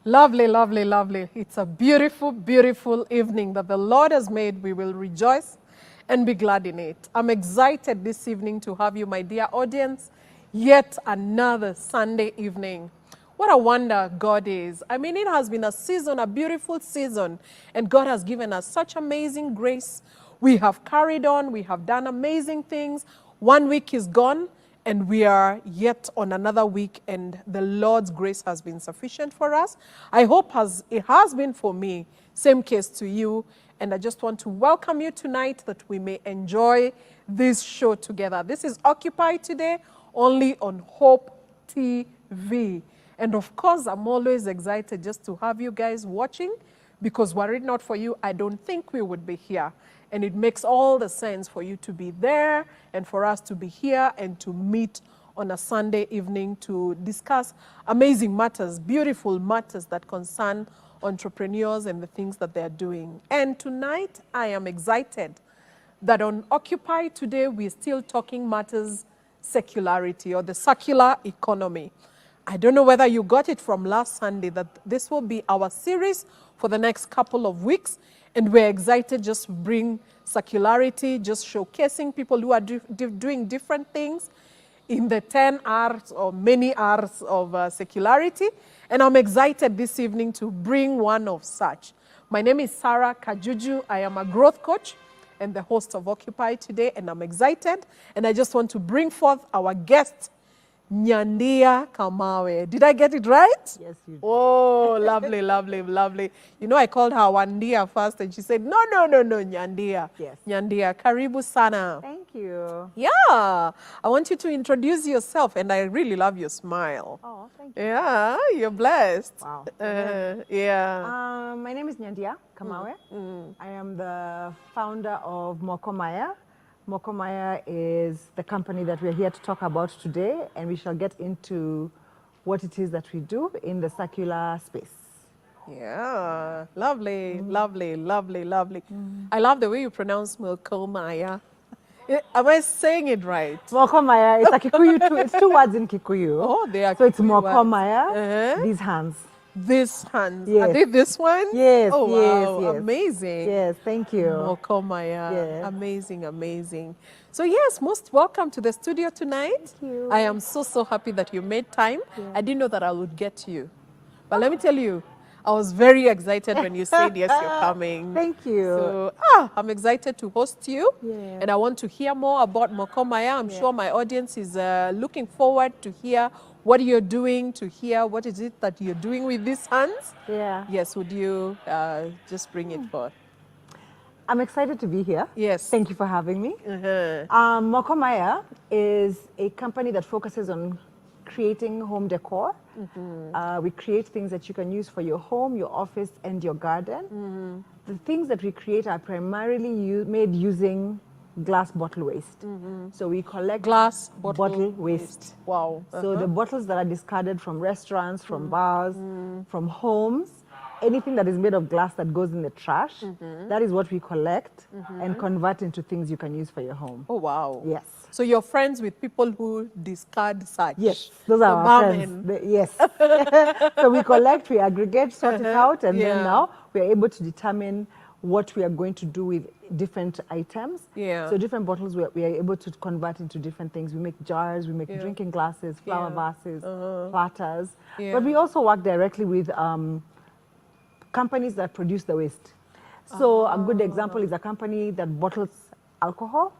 Lovely, lovely, lovely. It's a beautiful, beautiful evening that the Lord has made. We will rejoice and be glad in it. I'm excited this evening to have you, my dear audience. Yet another Sunday evening. What a wonder God is. I mean, it has been a season, a beautiful season, and God has given us such amazing grace. We have carried on. We have done amazing things. 1 week is gone, and we are yet on another week, and the Lord's grace has been sufficient for us. I hope as it has been for me, same case to you. And I just want to welcome you tonight that we may enjoy this show together. This is Occupy Today, only on Hope TV. And of course, I'm always excited just to have you guys watching, because were it not for you, I don't think we would be here. And it makes all the sense for you to be there and for us to be here and to meet on a Sunday evening to discuss amazing matters, beautiful matters that concern entrepreneurs and the things that they're doing. And tonight, I am excited that on Occupy Today, we're still talking matters secularity or the circular economy. I don't know whether you got it from last Sunday that this will be our series for the next couple of weeks. And we're excited just to bring circularity, just showcasing people who are doing different things in the 10 R's or many R's of secularity. And I'm excited this evening to bring one of such. My name is Sarah Kajuju. I am a growth coach and the host of Occupy Today, and I'm excited. And I just want to bring forth our guest, Nyandia Kamawe. Did I get it right? Yes, you did. Oh, lovely, lovely, lovely. You know, I called her Wandia first, and she said, no, Nyandia. Yes. Nyandia, karibu sana. Thank you. Yeah, I want you to introduce yourself, and I really love your smile. Oh, thank you. Yeah, you're blessed. Wow. Yeah. My name is Nyandia Kamawe. I am the founder of MOKO. MOKO is the company that we're here to talk about today, and we shall get into what it is that we do in the circular space. Yeah, lovely, lovely, lovely, lovely. I love the way you pronounce Milkomaya. Am I saying it right? MOKO, it's a Kikuyu too. It's two words in Kikuyu. Oh, they are So it's Kikuyu MOKO, these hands. This hands. Yes. Are they this one? Yes, Oh, yes, wow. yes. Amazing. Yes, thank you. Mokomaya. Yes. Amazing, amazing. So yes, most welcome to the studio tonight. Thank you. I am so happy that you made time. Yeah. I didn't know that I would get to you. But let me tell you, I was very excited when you said yes, you're coming. Thank you. So I'm excited to host you. Yeah. And I want to hear more about Mokomaya. I'm sure my audience is looking forward to hear what you're doing, to hear what is it that you're doing with these hands. Yeah. Yes, would you just bring it forth? I'm excited to be here. Yes. Thank you for having me. MOKO is a company that focuses on creating home decor. We create things that you can use for your home, your office, and your garden. The things that we create are primarily made using glass bottle waste. So we collect Glass bottle waste. Wow. So the bottles that are discarded from restaurants, from bars, from homes, anything that is made of glass that goes in the trash, that is what we collect and convert into things you can use for your home. Oh, wow. Yes. So you're friends with people who discard such? Yes, those are our friends. Yes. So we collect, we aggregate, sort it out, and then now we're able to determine what we are going to do with different items. Yeah. So different bottles we are able to convert into different things. We make jars, we make drinking glasses, flower vases, platters. Yeah. But we also work directly with companies that produce the waste. So a good example is a company that bottles alcohol.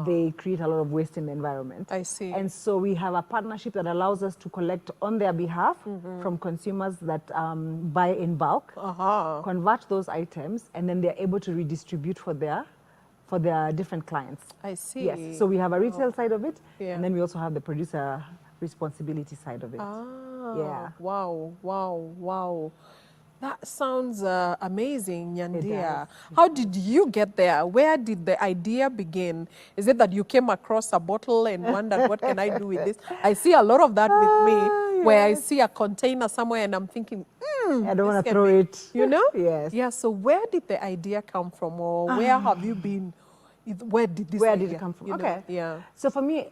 They create a lot of waste in the environment. I see. And so we have a partnership that allows us to collect on their behalf from consumers that buy in bulk, convert those items, and then they're able to redistribute for their different clients. I see. Yes. So we have a retail side of it, and then we also have the producer responsibility side of it. Yeah. Wow, wow, wow. That sounds amazing, Nyandia. does. How did you get there? Where did the idea begin? Is it that you came across a bottle and wondered, what can I do with this? I see a lot of that with me, where I see a container somewhere and I'm thinking, I don't want to throw it. You know? Yes. Yeah, so where did the idea come from, or where have you been? Where did this idea, it come from? you know? Okay. Yeah. So for me,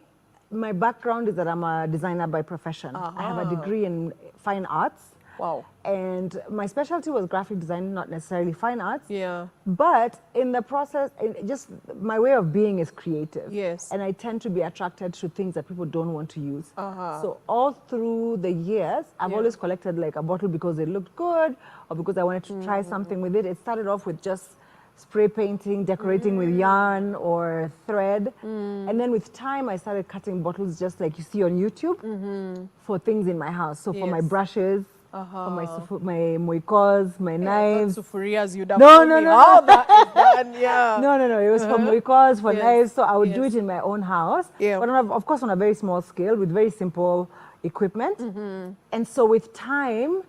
my background is that I'm a designer by profession. I have a degree in fine arts. Wow. And my specialty was graphic design, not necessarily fine arts. Yeah. But in the process, just my way of being is creative. Yes. And I tend to be attracted to things that people don't want to use. Uh-huh. So all through the years, I've always collected like a bottle because it looked good or because I wanted to try something with it. It started off with just spray painting, decorating with yarn or thread. And then with time, I started cutting bottles just like you see on YouTube for things in my house. So for my brushes, for my moikos, my knives. Not sufurias, you'd have No, told no, me no. how that is done. Yeah. No. It was for moikos, for knives. So I would do Yes. it in my own house. Yeah. But of course on a very small scale with very simple equipment. And so with time,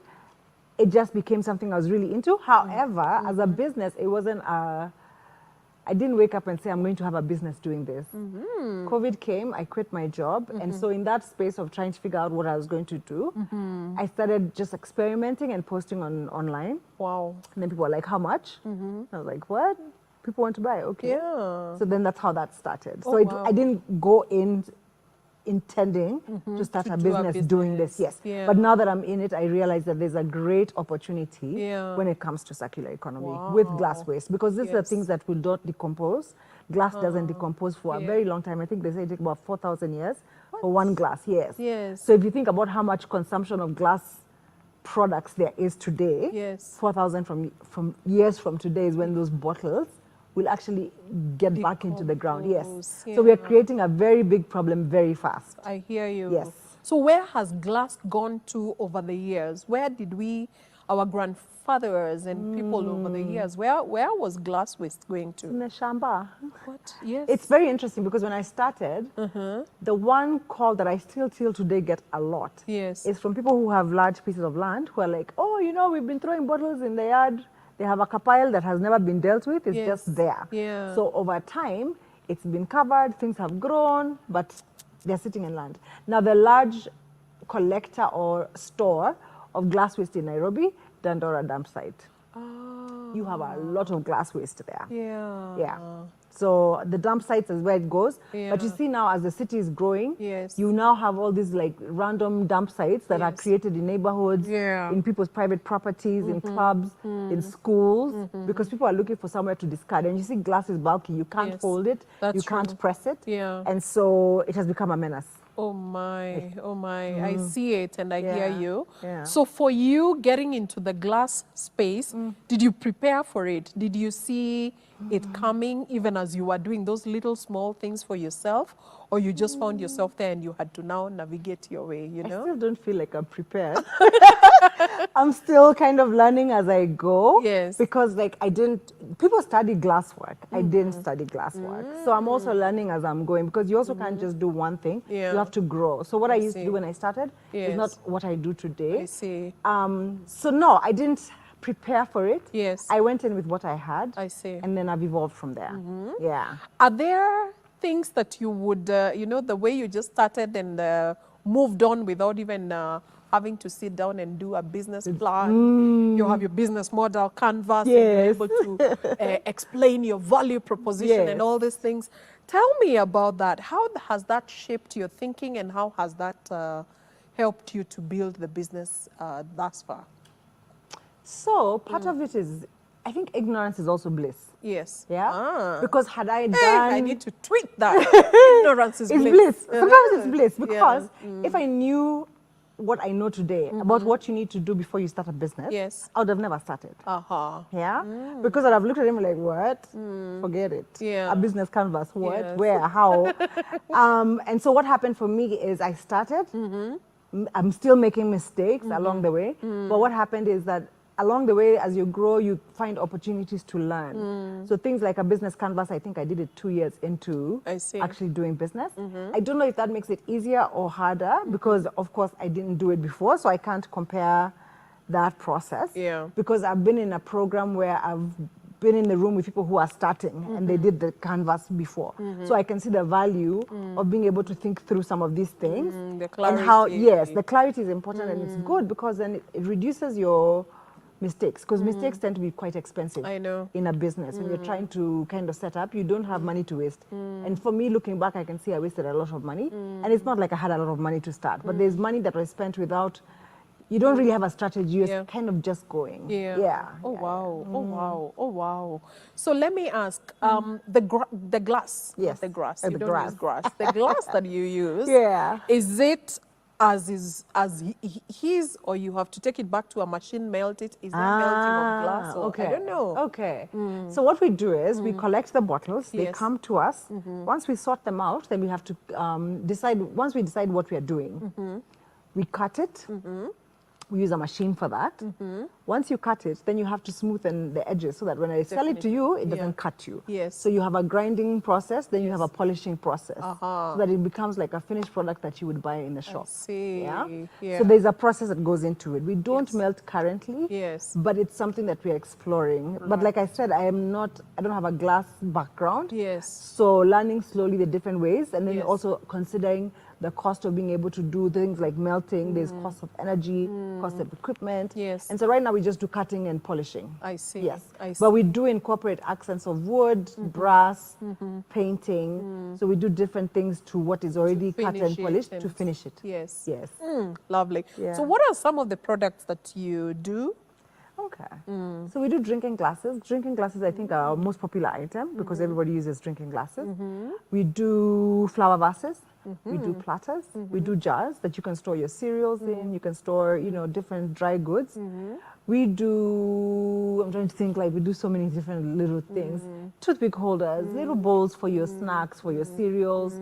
it just became something I was really into. However, as a business, it wasn't I didn't wake up and say, I'm going to have a business doing this. COVID came, I quit my job. And so in that space of trying to figure out what I was going to do, I started just experimenting and posting online. Wow. And then people were like, how much? I was like, what? People want to buy, okay. Yeah. So then that's how that started. Oh, So wow. I didn't go in intending to start To a do a business doing this, business. yes. Yeah. But now that I'm in it, I realize that there's a great opportunity Yeah. when it comes to circular economy with glass waste, because these are things that will not decompose. Glass doesn't decompose for a very long time. I think they say it takes about 4,000 years for one glass, yes. Yes. So if you think about how much consumption of glass products there is today, Yes. 4,000 from years from today is when those bottles will actually get back into the ground. Yes. Decompose, So we are yeah. creating a very big problem very fast. I hear you. Yes. So where has glass gone to over the years? Where did our grandfathers and people over the years, where was glass waste going to? In the shamba. What? Yes. It's very interesting because when I started, the one call that I still till today get a lot Yes. is from people who have large pieces of land who are like, oh, you know, we've been throwing bottles in the yard. They have a pile that has never been dealt with. It's Yes. just there. Yeah. So over time, it's been covered, things have grown, but they're sitting in land. Now, the large collector or store of glass waste in Nairobi, Dandora dump site. Oh. You have a lot of glass waste there. Yeah. Yeah. So the dump sites is where it goes. Yeah. But you see now as the city is growing, Yes. you now have all these like random dump sites that are Yes. created in neighborhoods, Yeah. in people's private properties, in clubs, in schools, because people are looking for somewhere to discard. And you see glass is bulky. You can't Yes. hold it. That's you can't true. press it. Yeah. And so it has become a menace. Oh my, oh my. I see it and I hear Yeah, you. yeah. So for you getting into the glass space, did you prepare for it? Did you see it coming even as you were doing those little small things for yourself? Or you just found yourself there and you had to now navigate your way, you I know? still don't feel like I'm prepared. I'm still kind of learning as I go. Yes. Because like people study glasswork. I didn't study glasswork. So I'm also learning as I'm going because you also can't just do one thing. Yeah. You have to grow. So what I used to see. do when I started Yes. is not what I do today. I see. So no, I didn't prepare for it. Yes. I went in with what I had. I see. And then I've evolved from there. Yeah. Are there things that you would, you know, the way you just started and moved on without even having to sit down and do a business plan? You have your business model, canvas, and you're Yes. able to explain your value proposition Yes. and all these things. Tell me about that. How has that shaped your thinking and how has that helped you to build the business thus far? So part of it is, I think ignorance is also bliss. Yes. Yeah. Ah. Because had I Hey, done, I need to tweet that. Ignorance is it's bliss. bliss. Sometimes it's bliss Yeah. because if I knew what I know today about what you need to do before you start a business, Yes. I would have never started. Uh-huh. Yeah. Because I'd have looked at him like, what? Forget it. Yeah. A business canvas. What? Yes. Where? How? And so what happened for me is I started. I'm still making mistakes along the way. But what happened is that along the way, as you grow, you find opportunities to learn. So things like a business canvas, I think I did it 2 years into I see. actually doing business. I don't know if that makes it easier or harder because, of course, I didn't do it before, so I can't compare that process. Yeah. Because I've been in a program where I've been in the room with people who are starting and they did the canvas before. So I can see the value of being able to think through some of these things. The And how, clarity. yes, the clarity is important and it's good because then it reduces your mistakes because mistakes tend to be quite expensive. I know. In a business when you're trying to kind of set up, you don't have money to waste. And for me, looking back, I can see I wasted a lot of money. And it's not like I had a lot of money to start, but there's money that was spent without You don't really have a strategy. You're Yeah. kind of just going. Yeah. Yeah. Oh yeah. wow. Oh wow. Oh wow. So let me ask, the glass, not Yes. the grass. Oh, You the don't use grass. grass. The glass that you use. Yeah. Is it as his, or you have to take it back to a machine, melt it? Is there melting of glass, or okay. I don't know. Okay. So what we do is we collect the bottles. They Yes. come to us. Once we sort them out, then we have to decide. Once we decide what we are doing, we cut it. We use a machine for that. Once you cut it, then you have to smoothen the edges so that when I sell it to you, it doesn't cut you. Yes. So you have a grinding process, then you have a polishing process, Uh-huh. so that it becomes like a finished product that you would buy in the shop. see. Yeah? Yeah. So there's a process that goes into it. We don't Yes. melt currently. Yes. But it's something that we're exploring. But like I said, I don't have a glass background. Yes. So learning slowly the different ways, and then Yes. also considering the cost of being able to do things like melting. There's cost of energy, cost of equipment. Yes. And so right now we just do cutting and polishing. I see. Yes. I see. But we do incorporate accents of wood, brass, painting. So we do different things to what is already cut finish and it polished to and- finish it. Yes. Yes. Lovely. Yeah. So what are some of the products that you do? Okay. So we do drinking glasses. Drinking glasses, I think, are our most popular item because everybody uses drinking glasses. We do flower vases. We do platters. We do jars that you can store your cereals in. You can store, different dry goods. We do, I'm trying to think, like we do so many different little things. Toothpick holders, little bowls for your snacks, for your cereals,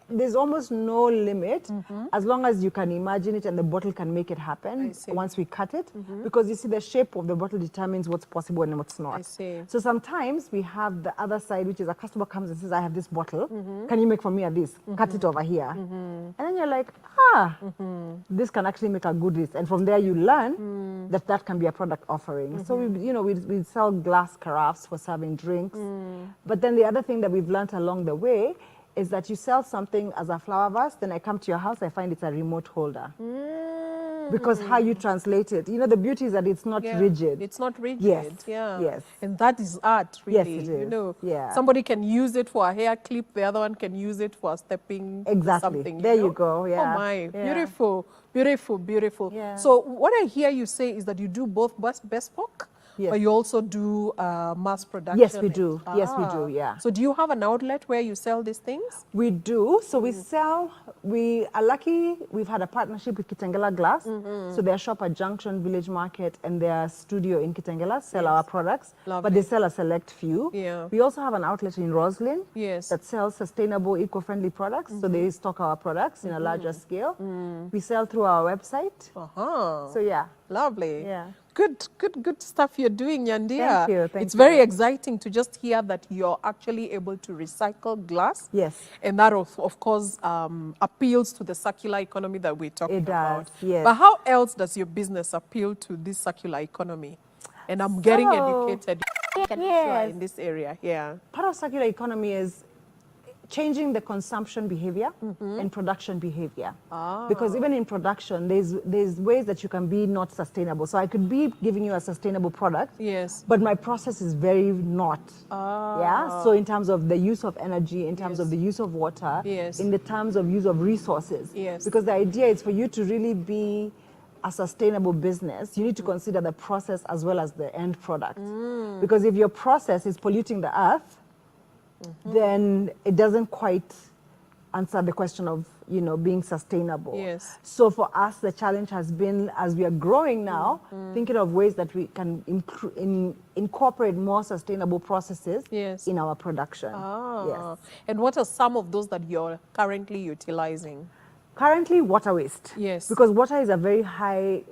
there's almost no limit as long as you can imagine it and the bottle can make it happen see. once we cut it. Because you see, the shape of the bottle determines what's possible and what's not. I see. So sometimes we have the other side, which is a customer comes and says, I have this bottle. Can you make for me a this? Cut it over here. And then you're like, this can actually make a good list. And from there you learn that that can be a product offering. So we sell glass carafes for serving drinks. But then the other thing that we've learned along the way is that you sell something as a flower vase, then I come to your house, I find it's a remote holder. Because how you translate it, the beauty is that it's not rigid. It's not rigid. Yes. Yeah. Yes. And that is art, Yes, really. it is. Yeah. Somebody can use it for a hair clip, the other one can use it for stepping Exactly. something. There you go. Yeah. Oh my, Yeah. beautiful, beautiful, beautiful. Yeah. So what I hear you say is that you do both bespoke, Yes. but you also do mass production. Yes, we do. Yes, we do. Yeah. So do you have an outlet where you sell these things? We do. So we are lucky we've had a partnership with Kitengela Glass. So their shop at Junction Village Market and their studio in Kitengela sell our products. Lovely. But they sell a select few. Yeah. We also have an outlet in Roslyn Yes. that sells sustainable, eco-friendly products. So they stock our products in a larger scale. We sell through our website. So yeah. Lovely. Yeah. Good stuff you're doing, Nyandia. Thank you, thank it's you. very exciting to just hear that you're actually able to recycle glass. Yes. And that, of course, appeals to the circular economy that we're talking It does, about. yes. But how else does your business appeal to this circular economy? And I'm getting educated Yes. in this area. Yeah. Part of circular economy is changing the consumption behavior and production behavior. Because even in production, there's ways that you can be not sustainable. So I could be giving you a sustainable product, Yes. but my process is very not. Yeah. So in terms of the use of energy, in terms of the use of water, Yes. in the terms of use of resources. Yes. Because the idea is for you to really be a sustainable business, you need to consider the process as well as the end product. Because if your process is polluting the earth, then it doesn't quite answer the question of, being sustainable. Yes. So for us, the challenge has been, as we are growing now, thinking of ways that we can incorporate more sustainable processes Yes. in our production. Yes. And what are some of those that you're currently utilizing? Currently, water waste. Yes. Because water is a very high,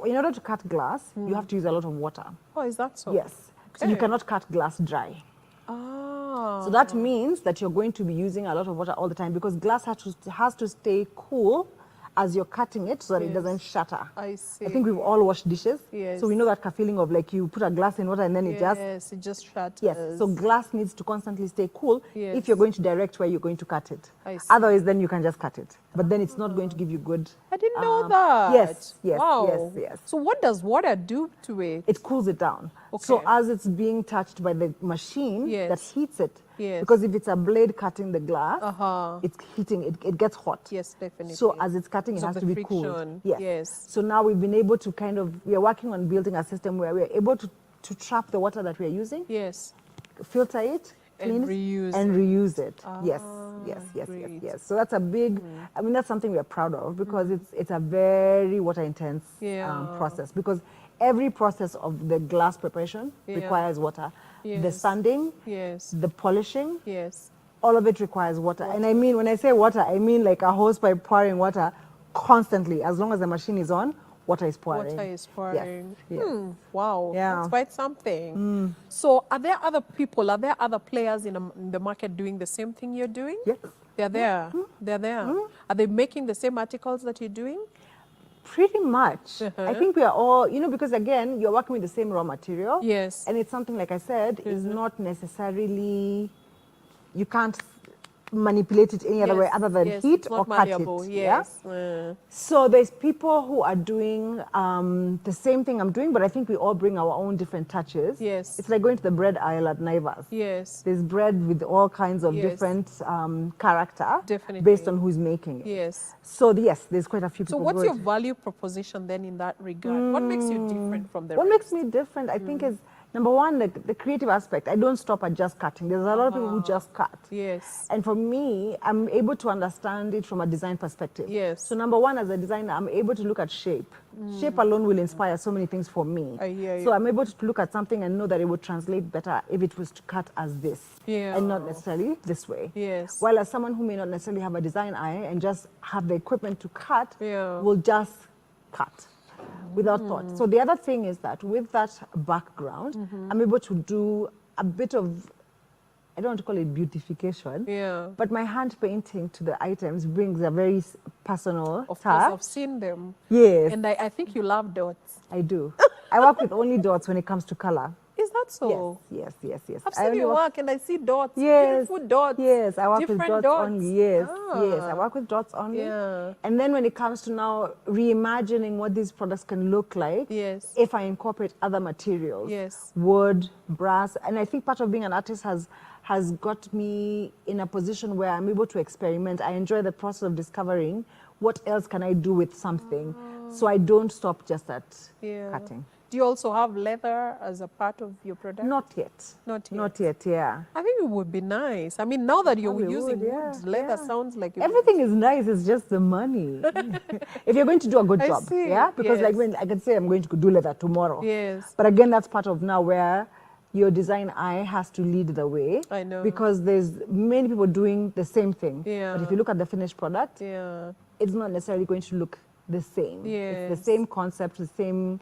in order to cut glass, you have to use a lot of water. Oh, is that so? Yes. So you Okay. cannot cut glass dry. So that means that you're going to be using a lot of water all the time because glass has to stay cool as you're cutting it so that it doesn't shatter. I see. I think we've all washed dishes. Yes. So we know that feeling of like you put a glass in water and then it just, Yes, it just shatters. yes. So glass needs to constantly stay cool Yes. if you're going to direct where you're going to cut it. I see. Otherwise, then you can just cut it. But then it's not going to give you good. I didn't know that. Yes, yes, Wow. yes, yes. So what does water do to it? It cools it down. So Okay. as it's being touched by the machine Yes. that heats it, Yes. because if it's a blade cutting the glass, Uh-huh. it's heating, it gets hot. Yes, definitely. So as it's cutting, it Because has of to the be cooled. friction. Yes. Yes. So now we've been able to we are working on building a system where we are able to trap the water that we are using, Yes. filter it, And clean it, reuse and it. reuse it. Yes, Ah, yes, yes, yes, great. yes. So that's a big, I mean, that's something we're proud of because it's a very water intense Yeah. process, because every process of the glass preparation Yeah. requires water. The Yes. sanding, Yes. the polishing, Yes. all of it requires water. And I mean, when I say water, I mean like a hose pipe pouring water constantly. As long as the machine is on, water is pouring. Water is pouring. Yes. Wow, Yeah. that's quite something. So are there other people, are there other players in the market doing the same thing you're doing? Yes. They're there. They're there. Are they making the same articles that you're doing? Pretty much. I Uh-huh. think we are all, because again, you're working with the same raw material. Yes. And it's something, like I said, is not necessarily, you can't manipulate it any other way other than yes, heat it's or not cut malleable. it. Yes. Yeah? So there's people who are doing the same thing I'm doing, but I think we all bring our own different touches. Yes. It's like going to the bread aisle at Naivas. Yes. There's bread with all kinds of Yes. different character Definitely. based on who's making it. Yes. So yes, there's quite a few So people. what's good. your value proposition then in that regard? What makes you different from the What rest? makes me different, I think, is number one, the creative aspect. I don't stop at just cutting. There's a lot of people who just cut. Yes. And for me, I'm able to understand it from a design perspective. Yes. So number one, as a designer, I'm able to look at shape. Shape alone will inspire so many things for me. I hear you. So I'm able to look at something and know that it would translate better if it was to cut as this. Yeah. And not necessarily this way. Yes. While as someone who may not necessarily have a design eye and just have the equipment to cut, Yeah. will just cut without thought. So the other thing is that with that background, I'm able to do a bit of, I don't want to call it beautification, Yeah. but my hand painting to the items brings a very personal Of course, touch. I've seen them. Yes, And I think you love dots. I do. I work with only dots when it comes to color. Is that so? Yes. I've I seen only you work and I see dots. Yes, Beautiful dots. yes, I work with Different dots only. Yes, yes, I Ah. work with dots only. Yeah. And then when it comes to now reimagining what these products can look like, Yes. if I incorporate other materials, Yes. wood, brass, and I think part of being an artist has got me in a position where I'm able to experiment. I enjoy the process of discovering what else can I do with something, so I don't stop just at Yeah. cutting. Do you also have leather as a part of your product? Not yet. Not yet. Not yet. Yeah. I think it would be nice. I mean, now that you're Probably using would, wood, yeah, leather yeah. sounds like it Everything is nice, it's just the money. If you're going to do a good I job, see, yeah? Because like yes. when I can say I'm going to do leather tomorrow. Yes. But again, that's part of now where your design eye has to lead the way. I know. Because there's many people doing the same thing. Yeah. But if you look at the finished product, Yeah. it's not necessarily going to look the same. It's Yes. the same concept, the same,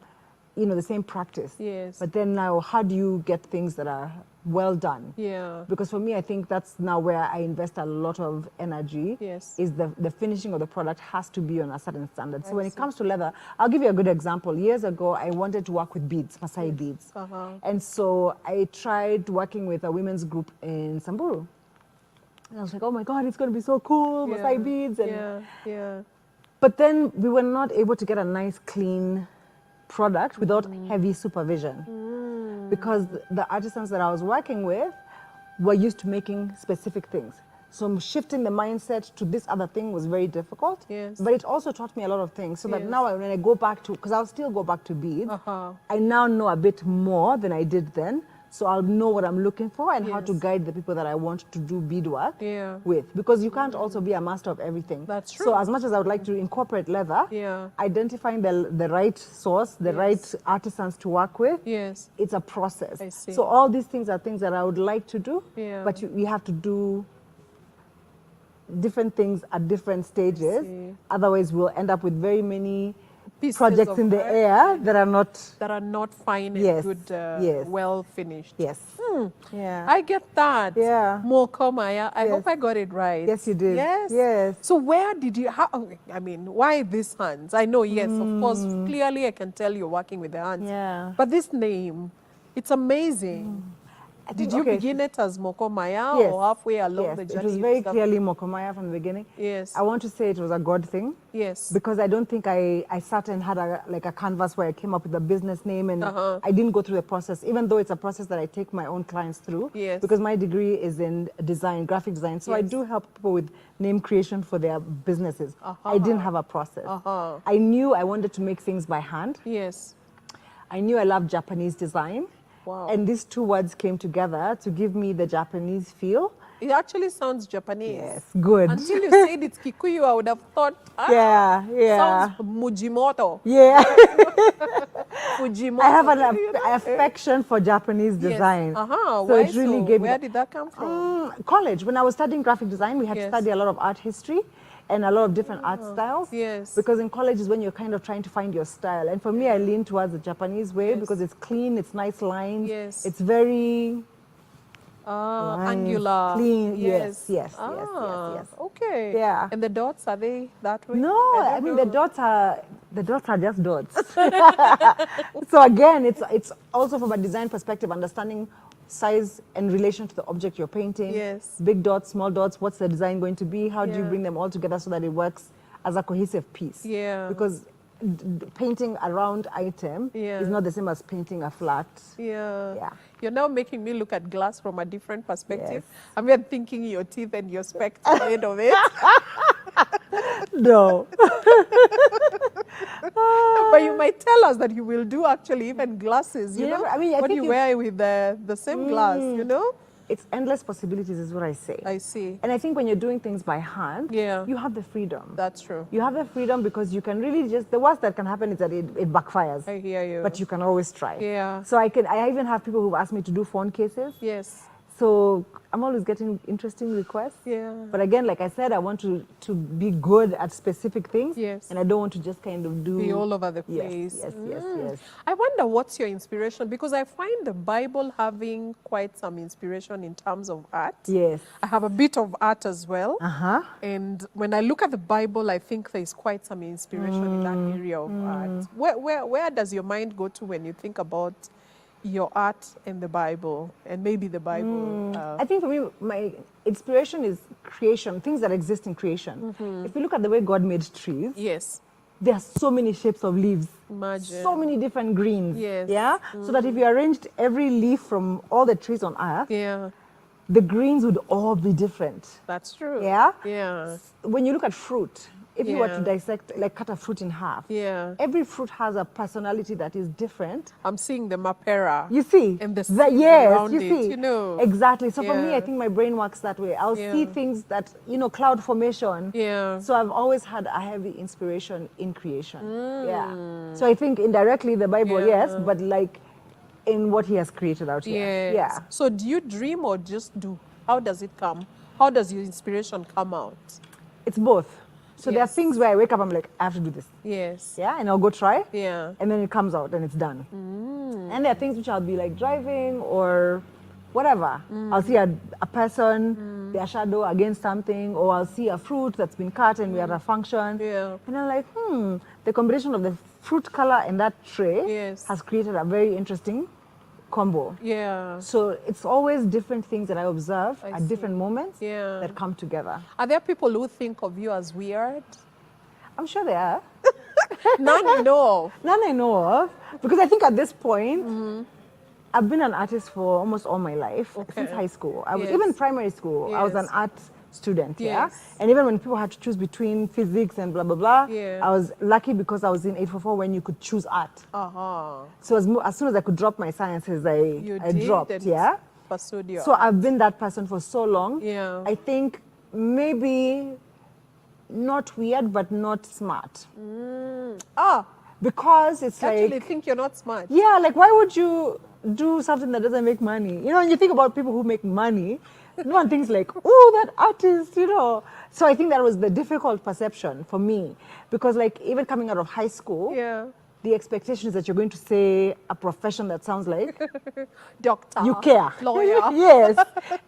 the same practice. Yes. But then now, how do you get things that are well done? Yeah. Because for me, I think that's now where I invest a lot of energy. Yes. Is the finishing of the product has to be on a certain standard. So I when it see. comes to leather, I'll give you a good example. Years ago, I wanted to work with beads, Masai beads. Uh-huh. And so I tried working with a women's group in Samburu. And I was like, oh my God, it's going to be so cool, Masai beads. And Yeah. But then we were not able to get a nice, clean product without heavy supervision. Because the artisans that I was working with were used to making specific things. So shifting the mindset to this other thing was very difficult. Yes. But it also taught me a lot of things. So that Yes. now when I go back to, because I'll still go back to beads, Uh-huh. I now know a bit more than I did then. So I'll know what I'm looking for and how to Yes. guide the people that I want to do beadwork Yeah. with. Because you can't also be a master of everything. That's So true. as much as I would like to incorporate leather, Yeah. identifying the right source, the Yes. right artisans to work with, Yes. it's a process. I see. So all these things are things that I would like to do, Yeah. but we have to do different things at different stages. see. Otherwise, we'll end up with very many Pieces projects of in the work air that are not. that are not fine and Yes. good, Yes. well finished. Yes. Yeah. I get that. Yeah. MOKO, Maya. I Yes. hope I got it right. Yes, you did. Yes. Yes. So where did you, I mean, why these hands? I know, yes, of course, clearly I can tell you're working with the hands. Yeah. But this name, it's amazing. I Did think, you okay, begin it as MOKO Maya Yes. or halfway along Yes, the it journey? was you very discovered- clearly MOKO Maya from the beginning. Yes. I want to say it was a God thing. Yes. Because I don't think I sat and had a canvas where I came up with a business name, and I didn't go through the process, even though it's a process that I take my own clients through. Yes. Because my degree is in design, graphic design. So I Yes. do help people with name creation for their businesses. I didn't have a process. I knew I wanted to make things by hand. Yes. I knew I loved Japanese design. Wow. And these two words came together to give me the Japanese feel. It actually sounds Japanese. Yes, good. Until you said it's Kikuyu, I would have thought, Yeah, yeah. sounds Mujimoto. Yeah. Fujimoto. I have an affection for Japanese Yes. design. So So it really gave me where that. did that come from? College, when I was studying graphic design, we had to Yes. study a lot of art history and a lot of different art styles. Yes. Because in college is when you're kind of trying to find your style. And for me, I lean towards the Japanese way Yes. because it's clean, it's nice lines. Yes. It's very lines, Angular. clean. Yes. Yes. Okay. Yeah. And the dots, are they that way? No, I don't mean know. the dots are just dots. So again, it's also from a design perspective, understanding size and relation to the object you're painting. Yes. Big dots, small dots, what's the design going to be? How do you Yeah. bring them all together so that it works as a cohesive piece? Yeah. Because painting a round item Yeah. is not the same as painting a flat. Yeah. Yeah. You're now making me look at glass from a different perspective. Yes. I'm even thinking your teeth and your specs made of it. No. But you might tell us that you will do actually even glasses, you You know? never- I mean, I what think you wear with the same glass, you know? It's endless possibilities is what I say. I see. And I think when you're doing things by hand, Yeah. you have the freedom. That's true. You have the freedom because you can really just, the worst that can happen is that it backfires. I hear you. But you can always try. Yeah. So I even have people who've asked me to do phone cases. Yes. So I'm always getting interesting requests. Yeah. But again, like I said, I want to be good at specific things. Yes. And I don't want to just kind of do. Be all over the Yes, place. yes. I wonder what's your inspiration, because I find the Bible having quite some inspiration in terms of art. Yes. I have a bit of art as well. Uh-huh. And when I look at the Bible, I think there's quite some inspiration in that area of art. Where does your mind go to when you think about your art and the Bible, and maybe the Bible? I think for me, my inspiration is creation, things that exist in creation. If you look at the way God made trees, Yes. there are so many shapes of leaves. Imagine. So many different greens. Yes. Yeah? So that if you arranged every leaf from all the trees on earth, Yeah, the greens would all be different. that's true. Yeah? Yeah. When you look at fruit, if you were to Yeah. dissect, like cut a fruit in half, Yeah. every fruit has a personality that is different. I'm seeing the mapera. You see? And the That- seeds yes, around you it, see. you know. Exactly. So for me, Yeah. I think my brain works that way. I'll see Yeah. things that, cloud formation. Yeah. So I've always had a heavy inspiration in creation. Yeah. So I think indirectly the Bible, Yeah. yes, but like in what he has created out here. Yes. Yeah. So do you dream or just do? How does it come? How does your inspiration come out? It's both. So there are Yes. things where I wake up, I'm like, I have to do this. Yes. Yeah, and I'll go try. Yeah. And then it comes out and it's done. And there are things which I'll be like driving or whatever. I'll see a person, their shadow against something, or I'll see a fruit that's been cut and we're at a function. Yeah. And I'm like, the combination of the fruit color and that tray Yes. has created a very interesting combo. Yeah. So it's always different things that I observe I at different see. moments Yeah. that come together. Are there people who think of you as weird? I'm sure there are. None you know of. None I know of, because I think at this point, I've been an artist for almost all my life, Okay. since high school. I was Yes. even primary school. I was an Yes. art student, yeah. Yes. And even when people had to choose between physics and blah blah blah, Yeah. I was lucky because I was in 844 when you could choose art. So as soon as I could drop my sciences, You I did dropped, and yeah. pursued your So I've been that person for so long. Yeah. I think maybe not weird, but not smart, because it's I actually like. think you're not smart. Yeah, like why would you do something that doesn't make money? When you think about people who make money, no one thinks like, oh, that artist. So I think that was the difficult perception for me, because like even coming out of high school, Yeah. the expectation is that you're going to say a profession that sounds like Doctor. you care. Lawyer. Yes,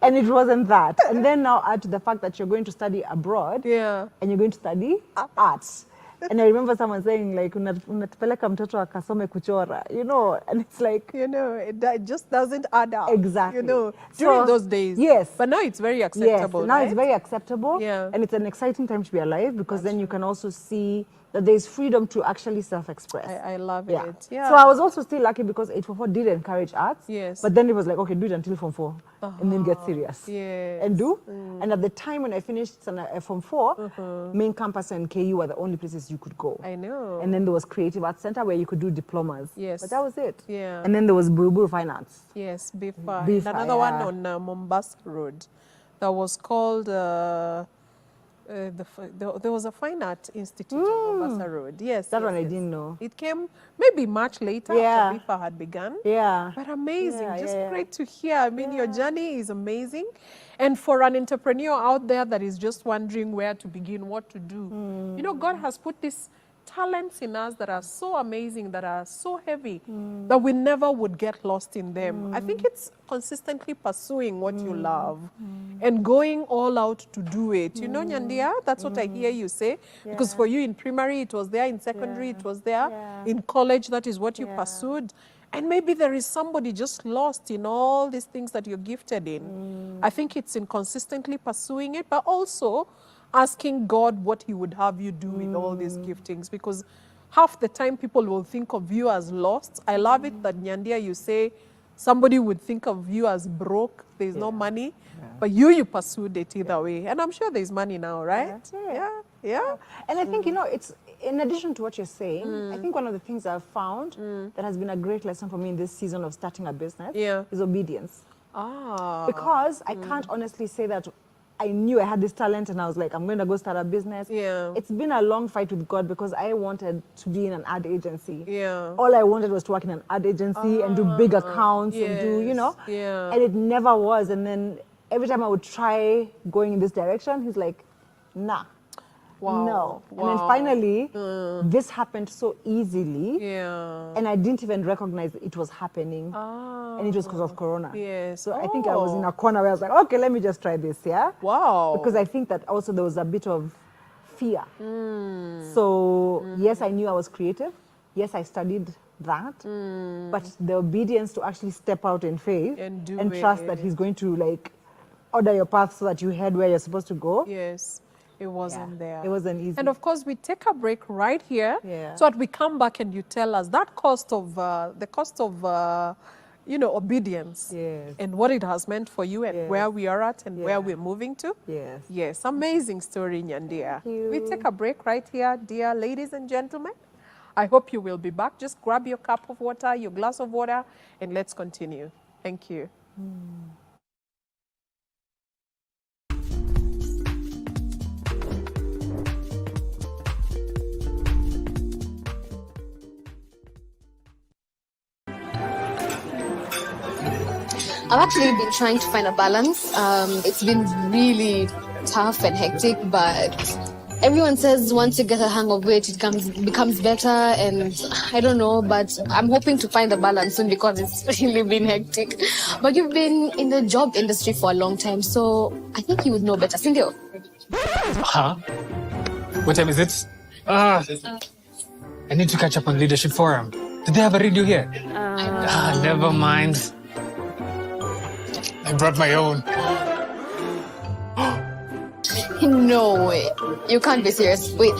and it wasn't that. And then now add to the fact that you're going to study abroad, Yeah. and you're going to study arts. And I remember someone saying like, unatupeleka mtoto akasome kuchora, and it's like, it just doesn't add up. Exactly. During those days. Yes. But now it's very acceptable. Yes, now right? it's very acceptable. Yeah. And it's an exciting time to be alive because then you can also see that there's freedom to actually self-express. I love it. Yeah. So I was also still lucky because 844 did encourage arts. Yes. But then it was like, okay, do it until Form 4 and then get serious. Yes. And do. And at the time when I finished Form 4, main campus and KU were the only places you could go. I know. And then there was Creative Arts Center where you could do diplomas. Yes. But that was it. Yeah. And then there was Buruburu Fine Arts. Yes, BIFA. BIFA, Another one on Mombasa Road that was called... there was a fine art institute on Mombasa Road. Yes, that yes, one I yes. didn't know. It came maybe much later after BIFA had begun. Yeah. But amazing, just yeah. great to hear. I mean, your journey is amazing. And for an entrepreneur out there that is just wondering where to begin, what to do, God has put this talents in us that are so amazing, that are so heavy, that we never would get lost in them. I think it's consistently pursuing what you love and going all out to do it. Nyandia, that's what I hear you say. Because for you in primary, it was there. In secondary, it was there. In college, that is what you pursued. And maybe there is somebody just lost in all these things that you're gifted in. I think it's in consistently pursuing it, but also asking God what he would have you do with all these giftings, because half the time people will think of you as lost. I love it that, Nyandia, you say somebody would think of you as broke, there's no money, but you pursued it either way. And I'm sure there's money now, right? Yeah. And I think, it's in addition to what you're saying, I think one of the things I've found that has been a great lesson for me in this season of starting a business is obedience. Because I can't honestly say that I knew I had this talent and I was like, I'm going to go start a business. It's been a long fight with God because I wanted to be in an ad agency. All I wanted was to work in an ad agency and do big accounts and do, and it never was. And then every time I would try going in this direction, he's like, nah. No. And then finally, this happened so easily. And I didn't even recognize it was happening. And it was because of Corona. So I think I was in a corner where I was like, okay, let me just try this, Because I think that also there was a bit of fear. So yes, I knew I was creative. Yes, I studied that. But the obedience to actually step out in faith and trust that he's going to order your path so that you head where you're supposed to go. It wasn't there. It wasn't easy. And of course, we take a break right here so that we come back and you tell us that the cost of obedience and what it has meant for you and where we are at and where we're moving to. Yes, amazing story, Nyandia. We take a break right here, dear ladies and gentlemen. I hope you will be back. Just grab your cup of water, your glass of water, and let's continue. Thank you. I've actually been trying to find a balance. It's been really tough and hectic, but everyone says once you get a hang of it, it becomes better, and I don't know, but I'm hoping to find a balance soon because it's really been hectic. But you've been in the job industry for a long time, so I think you would know better. Sindio? Huh? What time is it? I need to catch up on Leadership Forum. Do they have a radio here? Never mind. I brought my own. No way. You can't be serious. Wait,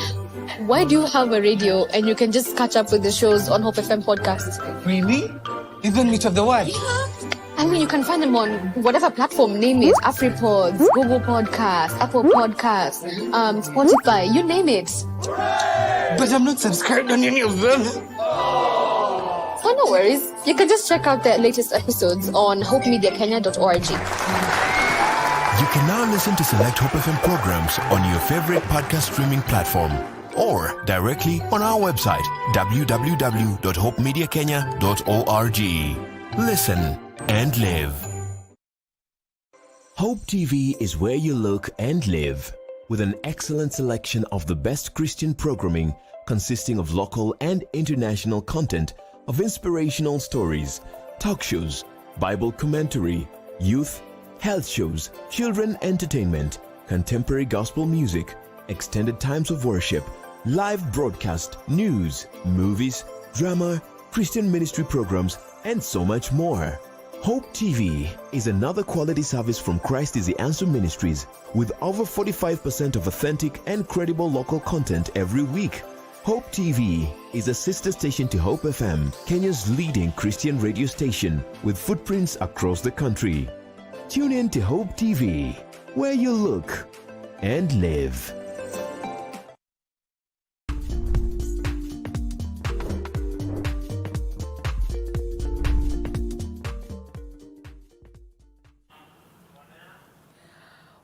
why do you have a radio and you can just catch up with the shows on Hope FM podcast? Really? Even Meet of the One? I mean, you can find them on whatever platform, name it. AfriPods, Google Podcasts, Apple Podcasts, Spotify, you name it. But I'm not subscribed on any of them. Oh, no worries. You can just check out their latest episodes on hopemediakenya.org. You can now listen to select Hope FM programs on your favorite podcast streaming platform or directly on our website, www.hopemediakenya.org. Listen and live. Hope TV is where you look and live, with an excellent selection of the best Christian programming consisting of local and international content, of inspirational stories, talk shows, Bible commentary, youth, health shows, children entertainment, contemporary gospel music, extended times of worship, live broadcast, news, movies, drama, Christian ministry programs, and so much more. Hope TV is another quality service from Christ is the Answer Ministries with over 45% of authentic and credible local content every week. Hope TV is a sister station to Hope FM, Kenya's leading Christian radio station with footprints across the country. Tune in to Hope TV, where you look and live.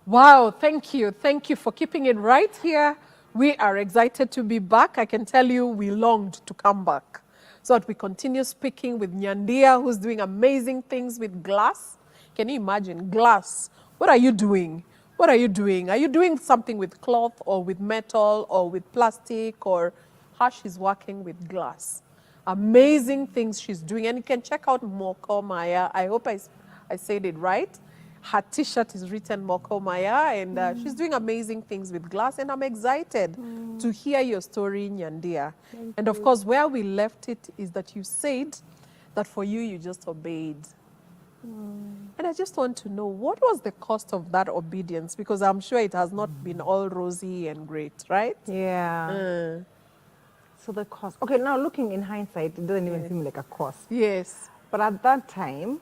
Wow, thank you. Thank you for keeping it right here. We are excited to be back. I can tell you we longed to come back so that we continue speaking with Nyandia, who's doing amazing things with glass. Can you imagine? Glass. What are you doing? What are you doing? Are you doing something with cloth or with metal or with plastic, or how she's working with glass? Amazing things she's doing. And you can check out MOKO Maya. I hope I said it right. Her t-shirt is written MOKO Maya, and she's doing amazing things with glass, and I'm excited to hear your story, Nyandia. And of course, where we left it is that you said that for you, you just obeyed. And I just want to know, what was the cost of that obedience? Because I'm sure it has not been all rosy and great, right? Yeah. So the cost. Okay, now looking in hindsight, it doesn't even seem like a cost. Yes. But at that time,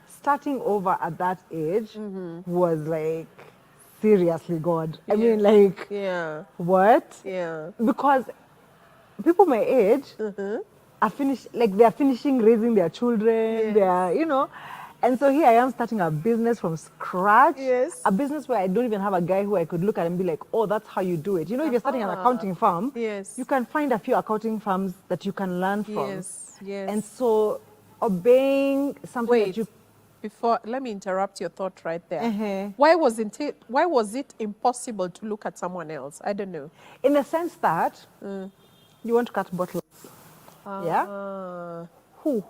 starting over at that age was like, seriously, God. I mean, like, what? Yeah. Because people my age are they're finishing raising their children, they're, you know. And so here I am starting a business from scratch. Yes. A business where I don't even have a guy who I could look at and be like, oh, that's how you do it. You know, if you're starting an accounting firm, you can find a few accounting firms that you can learn from. Yes, yes. And so obeying something that you... Before, let me interrupt your thought right there. Why was it impossible to look at someone else? I don't know. In the sense that you want to cut bottles. Yeah? Who?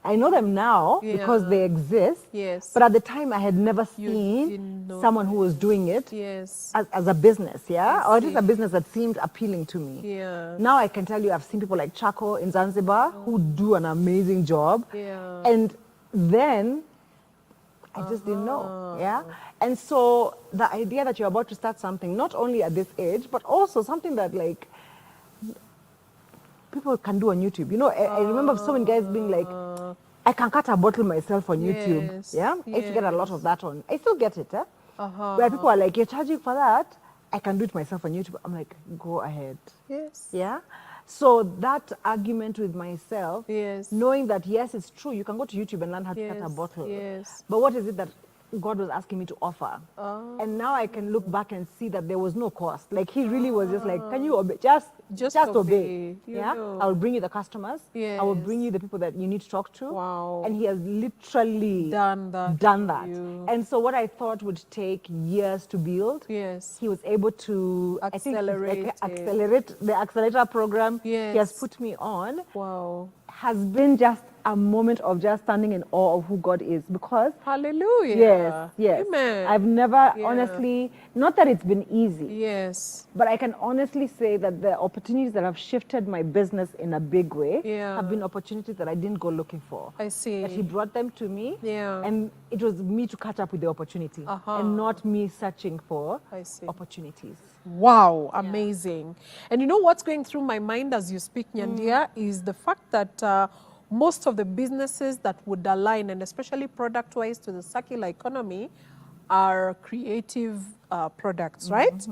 I know them now because they exist. Yes. But at the time, I had never seen someone who was doing it as a business, or at least a business that seemed appealing to me. Yeah. Now I can tell you, I've seen people like Chaco in Zanzibar who do an amazing job. Yeah. And then I just didn't know, And so the idea that you're about to start something, not only at this age, but also something that like people can do on YouTube. You know, I remember so many guys being like, I can cut a bottle myself on YouTube. I used to get a lot of that on. I still get it, where people are like, you're charging for that? I can do it myself on YouTube. I'm like, go ahead. Yes. Yeah. So that argument with myself, knowing that, yes, it's true, you can go to YouTube and learn how to cut a bottle. Yes. But what is it that God was asking me to offer? And now I can look back and see that there was no cost. Like, he really was just like, can you obey? Just obey. I'll bring you the customers. I will bring you the people that you need to talk to. Wow. And he has literally done that. And so what I thought would take years to build, he was able to accelerate the accelerator program he has put me on. Wow. Has been just a moment of just standing in awe of who God is, because hallelujah. Yes. Amen. I've never honestly, not that it's been easy. But I can honestly say that the opportunities that have shifted my business in a big way have been opportunities that I didn't go looking for. I see. That he brought them to me. And it was me to catch up with the opportunity and not me searching for opportunities. Wow, amazing. And you know what's going through my mind as you speak, Nyandia, is the fact that most of the businesses that would align, and especially product-wise, to the circular economy are creative products, right?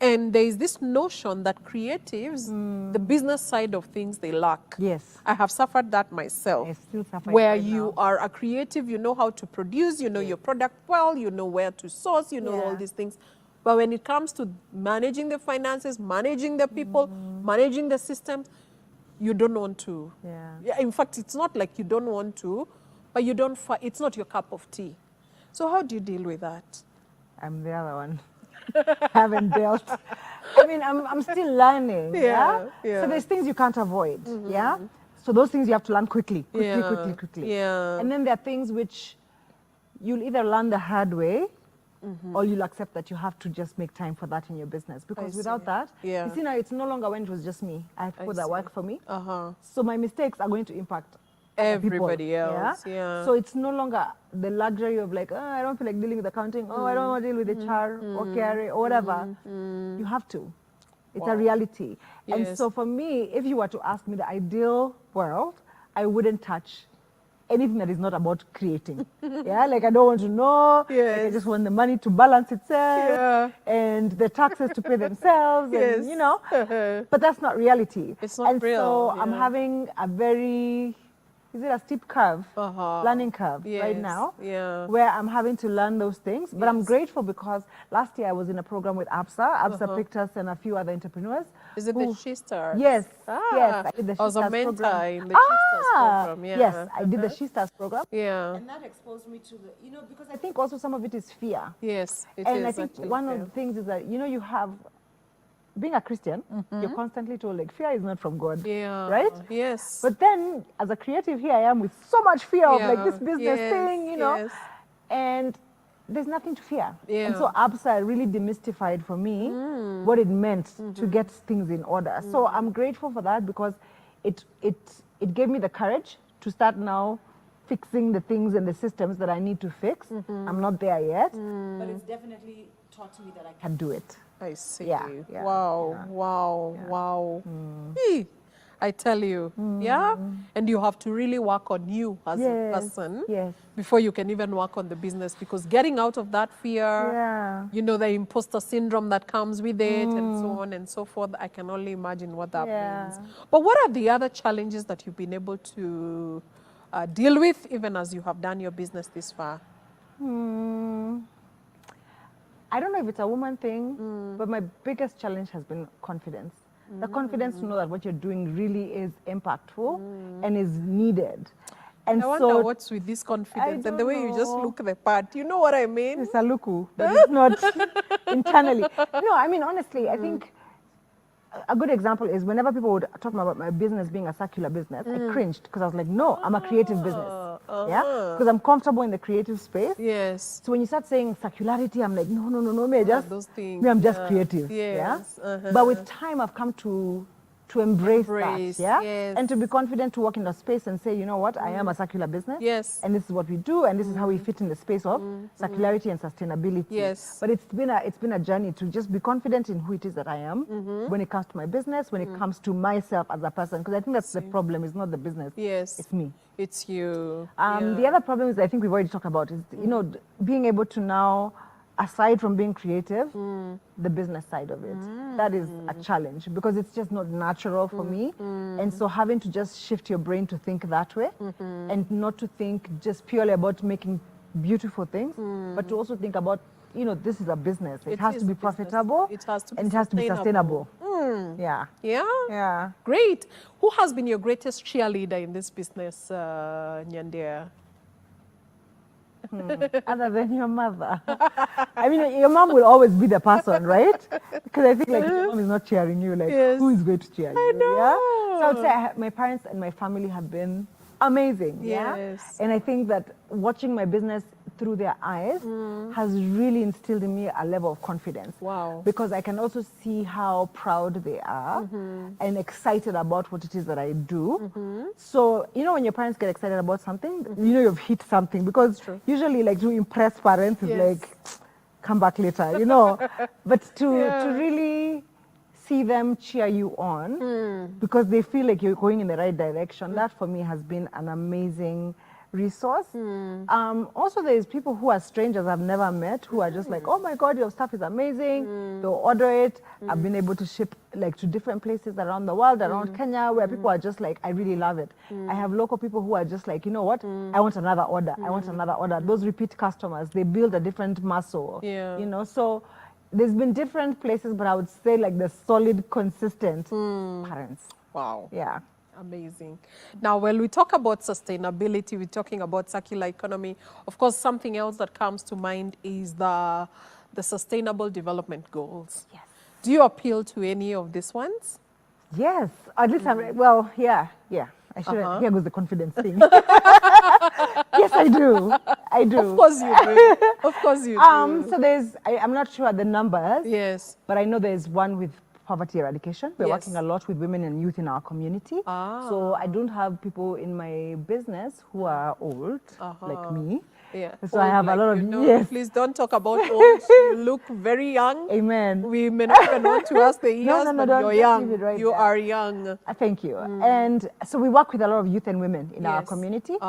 And there is this notion that creatives, the business side of things, they lack. Yes. I have suffered that myself. I still suffer where right you now. are a creative, you know how to produce, you know your product well, you know where to source, you know all these things. But when it comes to managing the finances, managing the people, managing the systems, you don't want to. In fact, it's not like you don't want to, but you don't. It's not your cup of tea. So how do you deal with that? I'm the other one. Haven't dealt. I mean, I'm still learning. So there's things you can't avoid. So those things you have to learn quickly. Yeah. And then there are things which you'll either learn the hard way, or you'll accept that you have to just make time for that in your business. Because without that, Yeah. you see now, it's no longer when it was just me. I have people that work for me. So my mistakes are going to impact other people. Everybody else, yeah. So it's no longer the luxury of like, oh, I don't feel like dealing with accounting. Oh, I don't want to deal with HR or KRA or whatever. You have to. It's a reality. And Yes. so for me, if you were to ask me the ideal world, I wouldn't touch anything that is not about creating. Yeah, like I don't want to know. Like I Yes. just want the money to balance itself Yeah. and the taxes to pay themselves. Yes. And, you know, but that's not reality. It's not and real, so I'm yeah. having a very, is it a steep curve, learning curve right Yes, now, yeah. where I'm having to learn those things. But I'm Yes. grateful because last year I was in a program with ABSA. ABSA picked us and a few other entrepreneurs. Is it the She Stars? Yes, Ah, yes. I did the I was She a Stars mentor program. in the She Stars program. Yeah. Yes, I did the She Stars program. Yeah. And that exposed me to the, because I think also some of it is fear. Yes, it is. And I think actually, one yeah. of the things is that, you have, being a Christian, you're constantly told like fear is not from God. Yeah. Right? Yes. But then as a creative, here I am with so much fear of like Yeah, this business yes, thing, yes. and there's nothing to fear. Yeah. And so ABSA really demystified for me what it meant to get things in order. So I'm grateful for that because it gave me the courage to start now fixing the things and the systems that I need to fix. I'm not there yet, but it's definitely taught me that I can do it. I see. Yeah, yeah, Wow, yeah, wow, wow. Hey, I tell you, yeah? And you have to really work on you as a person Yes. before you can even work on the business, because getting out of that fear, Yeah. the imposter syndrome that comes with it and so on and so forth, I can only imagine what that means. But what are the other challenges that you've been able to deal with even as you have done your business this far? I don't know if it's a woman thing, but my biggest challenge has been confidence. The confidence to know that what you're doing really is impactful and is needed. And I wonder so what's with this confidence and the don't way you just know. look the part. You know what I mean? it's a luku, but it's not internally. No, I mean, honestly, I think a good example is whenever people would talk about my business being a circular business, I cringed because I was like, no, I'm a creative business. Yeah, because I'm comfortable in the creative space. Yes. So when you start saying circularity, I'm like, no, me, Those things. me, I'm just Yeah. creative. Yes. Yeah. But with time, I've come to embrace Embrace, that. Yeah. yes. And to be confident to walk in the space and say, you know what, I am a circular business. Yes. And this is what we do, and this is how we fit in the space of circularity and sustainability. Yes. But it's been a journey to just be confident in who it is that I am when it comes to my business, when it comes to myself as a person, because I think that's the problem. It's not the business. Yes. It's me. It's you. The other problem is I think we've already talked about is being able to now, aside from being creative, the business side of it. That is a challenge because it's just not natural for me. And so having to just shift your brain to think that way and not to think just purely about making beautiful things, but to also think about, this is a business. It has is to be a business. profitable It has to be and it has to be sustainable. sustainable. Yeah. Yeah? Yeah. Great. Who has been your greatest cheerleader in this business, Nyandia? Other than your mother. I mean, your mom will always be the person, right? Because I think like your mom is not cheering you, like Yes. who is going to cheer you? I know. Yeah. So I would say my parents and my family have been amazing. Yeah. Yes. And I think that watching my business through their eyes has really instilled in me a level of confidence. Wow. Because I can also see how proud they are and excited about what it is that I do. So, when your parents get excited about something, you've hit something. Because usually, like, to impress parents is like, come back later, But to really see them cheer you on because they feel like you're going in the right direction, that for me has been an amazing resource. Also, there's people who are strangers I've never met who are just like, oh my God, your stuff is amazing. They'll order it. I've been able to ship like to different places around the world, around Kenya, where people are just like, I really love it. I have local people who are just like, you know what, I want another order. I want another order. Those repeat customers, they build a different muscle. Yeah. So there's been different places, but I would say like the solid, consistent parents. Wow. Yeah. Amazing. Now, when we talk about sustainability, we're talking about circular economy. Of course, something else that comes to mind is the Sustainable Development Goals. Yes. Do you appeal to any of these ones? Yes. At least yeah. I should here goes the confidence thing. Yes, I do. I do. Of course you do. Of course you do. So I'm not sure the numbers, Yes. but I know there's one with poverty eradication. We're Yes. working a lot with women and youth in our community. So I don't have people in my business who are old, like me. Yeah. So I have a lot of, yes. Please don't talk about old. You look very young. Amen. We may not even want to ask the years, no, but don't you're leave young. it right You there. are young. Thank you. And so we work with a lot of youth and women in our Yes. community. So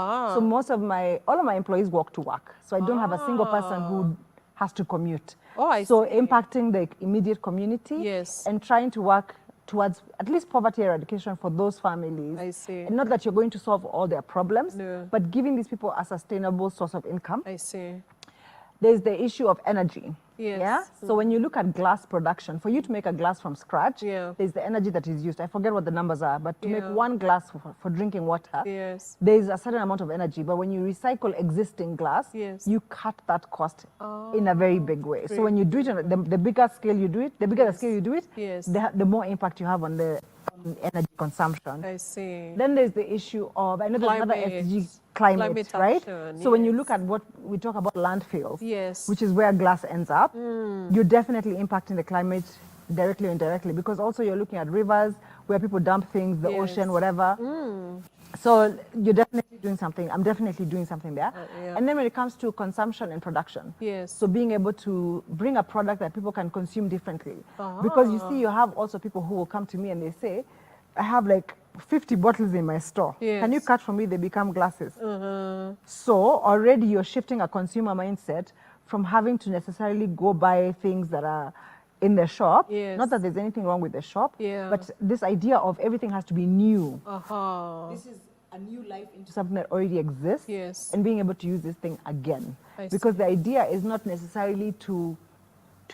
all of my employees walk to work. So I don't have a single person who has to commute. Oh, I so see. impacting the immediate community Yes. and trying to work towards at least poverty eradication for those families. I see. And not that you're going to solve all their problems, No. but giving these people a sustainable source of income. I see. There's the issue of energy. Yes. Yeah. So when you look at glass production, for you to make a glass from scratch, Yeah. there's the energy that is used. I forget what the numbers are, but to make Yeah. one glass for drinking water, Yes. there's a certain amount of energy. But when you recycle existing glass, Yes. you cut that cost in a very big way. So when you do it on the bigger scale you do it, the bigger the scale you do it, Yes. the more impact you have on the energy consumption. I see. Then there's the issue of, I know there's another Climate. SDG, climate, Climate right? action, So when you yes. look at what we talk about landfills, Yes. which is where glass ends up, you're definitely impacting the climate directly or indirectly, because also you're looking at rivers where people dump things, the Yes. ocean, whatever. So you're definitely doing something. I'm definitely doing something there. yeah. And then when it comes to consumption and production, Yes. so being able to bring a product that people can consume differently. Because you see, you have also people who will come to me and they say, I have like 50 bottles in my store. Can you Yes. cut for me? They become glasses. So already you're shifting a consumer mindset from having to necessarily go buy things that are in the shop. Yes. Not that there's anything wrong with the shop, Yeah. but this idea of everything has to be new. This is a new life into something that already exists. Yes. And being able to use this thing again. I Because the idea is not necessarily to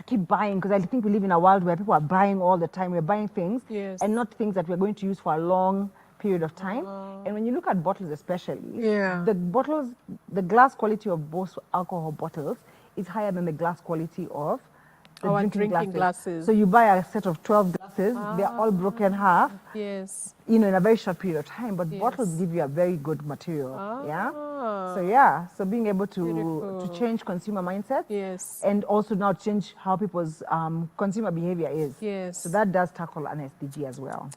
keep buying, because I think we live in a world where people are buying all the time. We're buying things Yes. and not things that we're going to use for a long period of time. And when you look at bottles especially, Yeah. the glass quality of both alcohol bottles is higher than the glass quality of the Our drinking drinking glasses. So you buy a set of 12 glasses, they're all broken half, Yes. in a very short period of time, but Yes. bottles give you a very good material. So being able to Beautiful. change consumer mindset, Yes. and also now change how people's consumer behavior is. Yes. So that does tackle an SDG as well.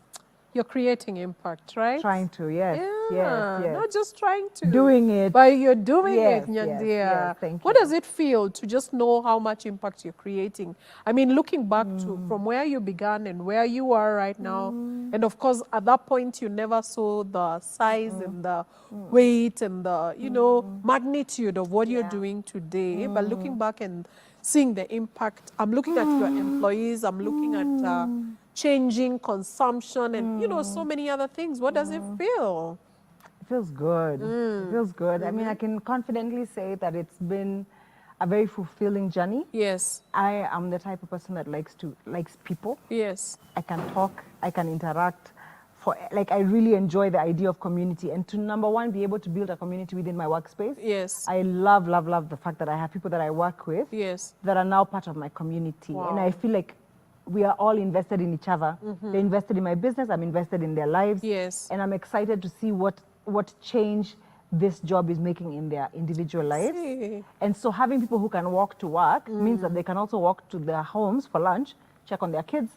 You're creating impact, right? Trying to, yes, yes. Not just trying to. Doing it. But you're doing Yes, it, Nyandia. yes, thank What you. does it feel to just know how much impact you're creating? I mean, looking back to from where you began and where you are right now, and of course, at that point, you never saw the size and the weight and the, magnitude of what you're doing today. But looking back and seeing the impact, I'm looking at your employees, I'm looking at changing consumption and, so many other things. What does it feel? It feels good. It feels good. I mean, I can confidently say that it's been a very fulfilling journey. Yes. I am the type of person that likes people. Yes. I can talk, I can interact. I really enjoy the idea of community, and to number one, be able to build a community within my workspace. Yes. I love the fact that I have people that I work with Yes. that are now part of my community. Wow. And I feel like we are all invested in each other. They're invested in my business, I'm invested in their lives. Yes. And I'm excited to see what change this job is making in their individual lives. See. And so having people who can walk to work means that they can also walk to their homes for lunch, check on their kids,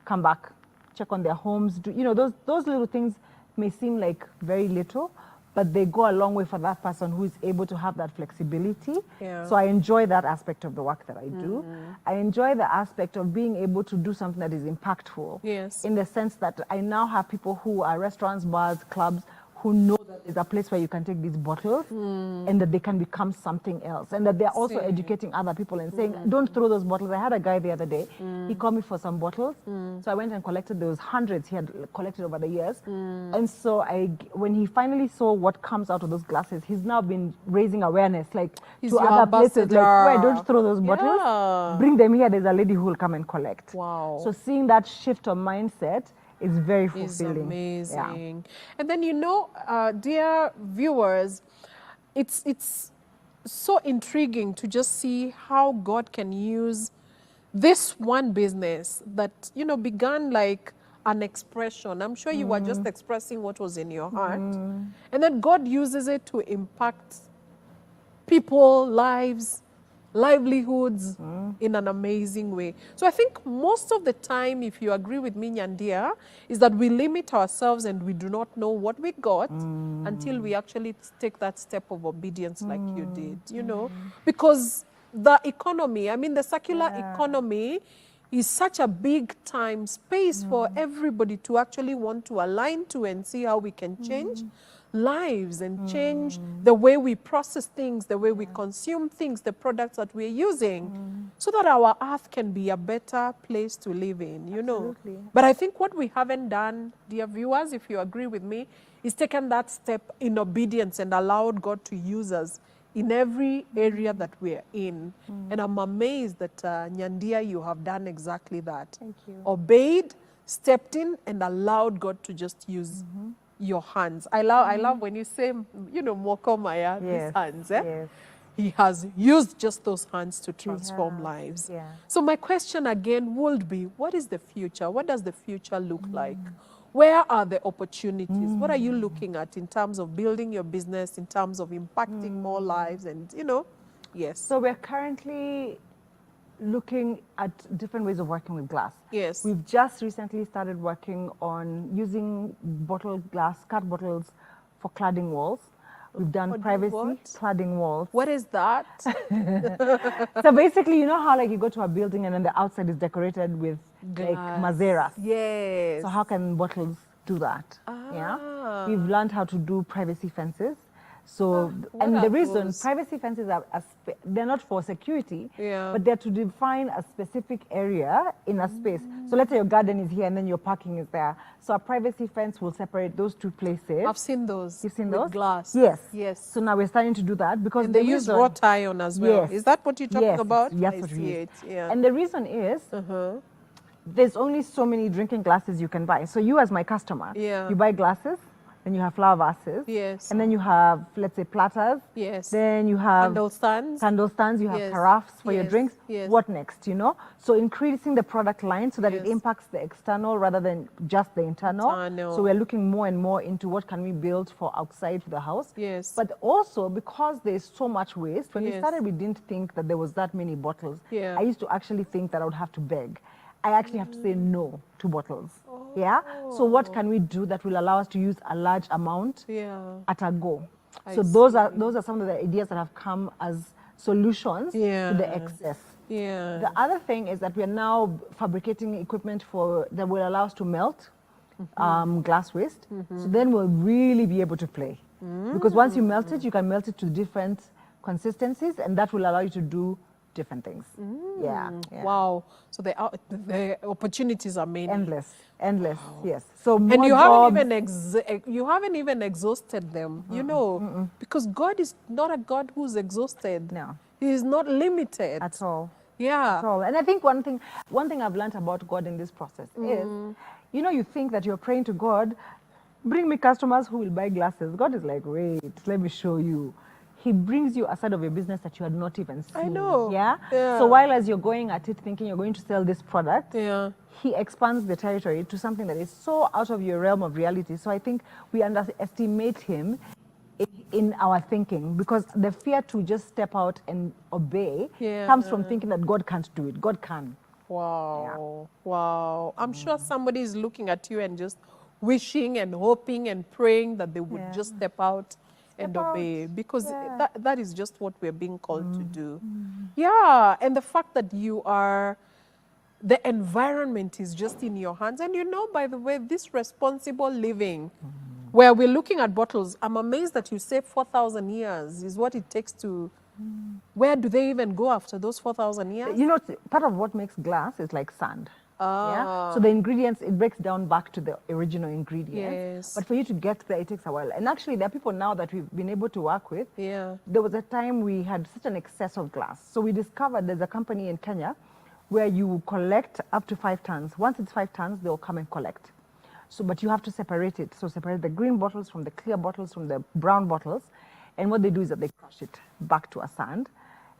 come back, check on their homes. Those little things may seem like very little, but they go a long way for that person who is able to have that flexibility. Yeah. So I enjoy that aspect of the work that I do. I enjoy the aspect of being able to do something that is impactful. Yes. In the sense that I now have people who are restaurants, bars, clubs, who know that there's a place where you can take these bottles and that they can become something else, and that they're also educating other people and saying, don't throw those bottles. I had a guy the other day, he called me for some bottles. So I went and collected those hundreds he had collected over the years. And so when he finally saw what comes out of those glasses, he's now been raising awareness, He's to your other places, where don't throw those bottles, Yeah. bring them here, there's a lady who will come and collect. Wow. So seeing that shift of mindset is very Is fulfilling. amazing. And then, dear viewers, it's so intriguing to just see how God can use this one business that, began like an expression. I'm sure you were just expressing what was in your heart. And then God uses it to impact people, lives, livelihoods in an amazing way. So I think most of the time, if you agree with me, Nyandia, is that we limit ourselves and we do not know what we got until we actually take that step of obedience like you did, you know, because the economy, I mean, the circular economy is such a big time space for everybody to actually want to align to and see how we can change lives and change the way we process things, the way we consume things, the products that we're using, so that our earth can be a better place to live in, you know. But I think what we haven't done, dear viewers, if you agree with me, is taken that step in obedience and allowed God to use us in every area that we're in. And I'm amazed that, Nyandia, you have done exactly that. Thank you. Obeyed, stepped in, and allowed God to just use your hands. I love when you say, you know, MOKO Maya, Yes, these hands. Eh? yes. He has used just those hands to transform has, lives. yeah. So my question again would be, what is the future? What does the future look like? Where are the opportunities? What are you looking at in terms of building your business, in terms of impacting more lives and, you know, yes. So we're currently looking at different ways of working with glass. Yes. We've just recently started working on using bottled glass, cut bottles for cladding walls. We've done For privacy what? cladding walls. What is that? So basically, you know how like you go to a building and then the outside is decorated with like Glass. mazeras. Yes. So how can bottles do that? Yeah. Ah. We've learned how to do privacy fences. So, what and are the reason those? privacy fences are, they're not for security, Yeah. but they're to define a specific area in a space. So let's say your garden is here and then your parking is there. So a privacy fence will separate those two places. I've seen those. You've seen with those? glass. Yes. Yes. So now we're starting to do that because And the they use reason- wrought iron as well. Yes. Is that what you're talking Yes, about? Yes, I what we see use. it. Yeah. And the reason is there's only so many drinking glasses you can buy. So you as my customer, Yeah. you buy glasses, then you have flower vases. Yes. And then you have, let's say, platters. Yes. Then you have Candle stands. candle stands, you have Yes. carafes for your Yes. drinks. Yes. What next, you know? So increasing the product line so that it Yes. impacts the external rather than just the internal. Internal. So we're looking more and more into what can we build for outside the house. Yes. But also because there's so much waste, when we Yes. started, we didn't think that there was that many bottles. Yeah. I used to actually think that I would have to beg. I actually have to say no to bottles. Yeah. So what can we do that will allow us to use a large amount Yeah. at a go? I So those are some of the ideas that have come as solutions to the Yeah. excess. Yeah. The other thing is that we're now fabricating equipment that will allow us to melt glass waste. So then we'll really be able to play. Because once you melt it, you can melt it to different consistencies, and that will allow you to do different things. Yeah. Wow. So the opportunities are many. Endless, yes. So more And you jobs. haven't even exhausted them, you know, because God is not a God who's exhausted. No. He is not limited. At all. Yeah. At all. And I think one thing I've learned about God in this process is, you know, you think that you're praying to God, bring me customers who will buy glasses. God is like, wait, let me show you. He brings you a side of your business that you had not even seen. I know. Yeah? Yeah. So while as you're going at it thinking you're going to sell this product, Yeah. He expands the territory to something that is so out of your realm of reality. So I think we underestimate Him in our thinking, because the fear to just step out and obey comes from thinking that God can't do it. God can. Wow. Wow. I'm sure somebody is looking at you and just wishing and hoping and praying that they would just step out and obey, because that is just what we're being called to do. Yeah. And the fact that the environment is just in your hands. And you know, by the way, this responsible living, where we're looking at bottles, I'm amazed that you say 4,000 years is what it takes to, where do they even go after those 4,000 years? You know, part of what makes glass is like sand. Yeah? Ah. So the ingredients, it breaks down back to the original ingredients. Yes. But for you to get there, it takes a while. And actually, there are people now that we've been able to work with. Yeah. There was a time we had such an excess of glass. So we discovered there's a company in Kenya where you collect up to 5 tons. Once it's 5 tons, they'll come and collect. So, but you have to separate it. So separate the green bottles from the clear bottles from the brown bottles. And what they do is that they crush it back to a sand.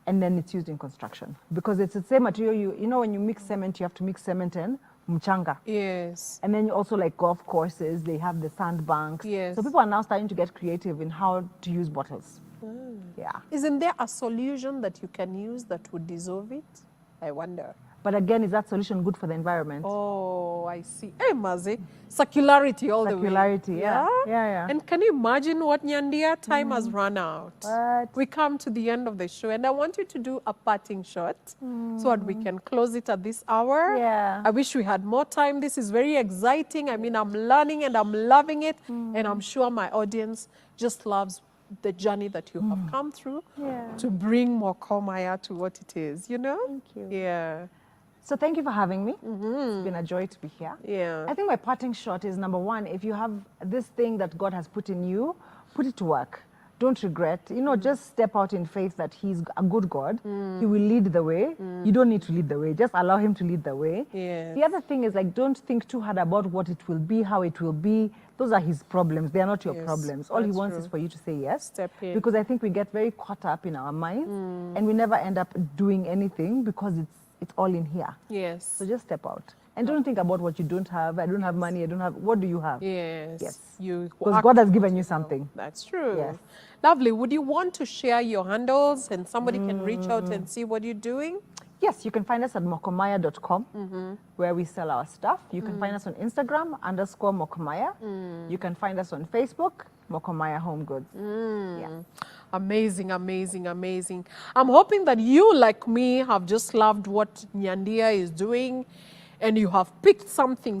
And then it's used in construction, because it's the same material. You know, when you mix cement, you have to mix cement and mchanga. Yes. And then you also, like golf courses, they have the sand banks. Yes. So people are now starting to get creative in how to use bottles. Yeah. Isn't there a solution that you can use that would dissolve it? I wonder. But again, is that solution good for the environment? Oh, I see. Hey, Mazi, circularity all the way. Circularity, yeah. And can you imagine what Nyandia time has run out? What? We come to the end of the show, and I want you to do a parting shot so that we can close it at this hour. Yeah. I wish we had more time. This is very exciting. I mean, I'm learning and I'm loving it, and I'm sure my audience just loves the journey that you have come through to bring MOKO Maya to what it is, you know? Thank you. Yeah. So thank you for having me. It's been a joy to be here. Yeah. I think my parting shot is, number one, if you have this thing that God has put in you, put it to work. Don't regret. You know, just step out in faith that He's a good God. He will lead the way. You don't need to lead the way. Just allow Him to lead the way. Yes. The other thing is, like, don't think too hard about what it will be, how it will be. Those are His problems. They are not your Yes, problems. All He that's wants true. is for you to say yes. Step in. Because I think we get very caught up in our minds and we never end up doing anything because it's all in here. Yes. So just step out. And don't think about what you don't have. I don't have money. I don't have. What do you have? Yes. Yes. You Because God has given you something. That's true. Yes. Lovely. Would you want to share your handles and somebody can reach out and see what you're doing? Yes, you can find us at mokomaya.com where we sell our stuff. You can find us on Instagram _mokomaya. You can find us on Facebook, Mokomaya Home Goods. Yeah. Amazing, amazing, amazing. I'm hoping that you, like me, have just loved what Nyandia is doing and you have picked something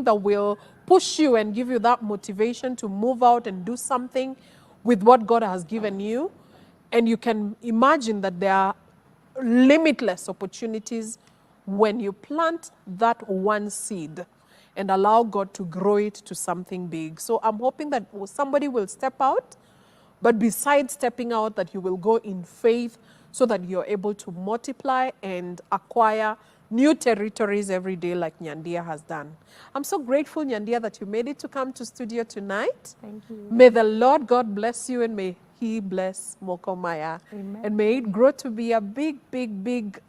that will push you and give you that motivation to move out and do something with what God has given you. And you can imagine that there are limitless opportunities when you plant that one seed and allow God to grow it to something big. So I'm hoping that somebody will step out, but besides stepping out, that you will go in faith so that you're able to multiply and acquire new territories every day like Nyandia has done. I'm so grateful, Nyandia, that you made it to come to studio tonight. Thank you. May the Lord God bless you and may He bless MOKO Maya. Amen. And may it grow to be a big, big, big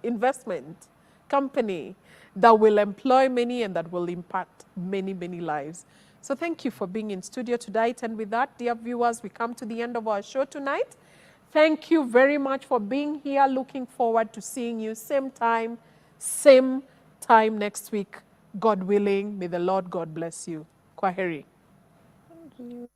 investment company that will employ many and that will impact many, many lives. So thank you for being in studio tonight. And with that, dear viewers, we come to the end of our show tonight. Thank you very much for being here. Looking forward to seeing you same time next week. God willing, may the Lord God bless you. Kwaheri. Thank you.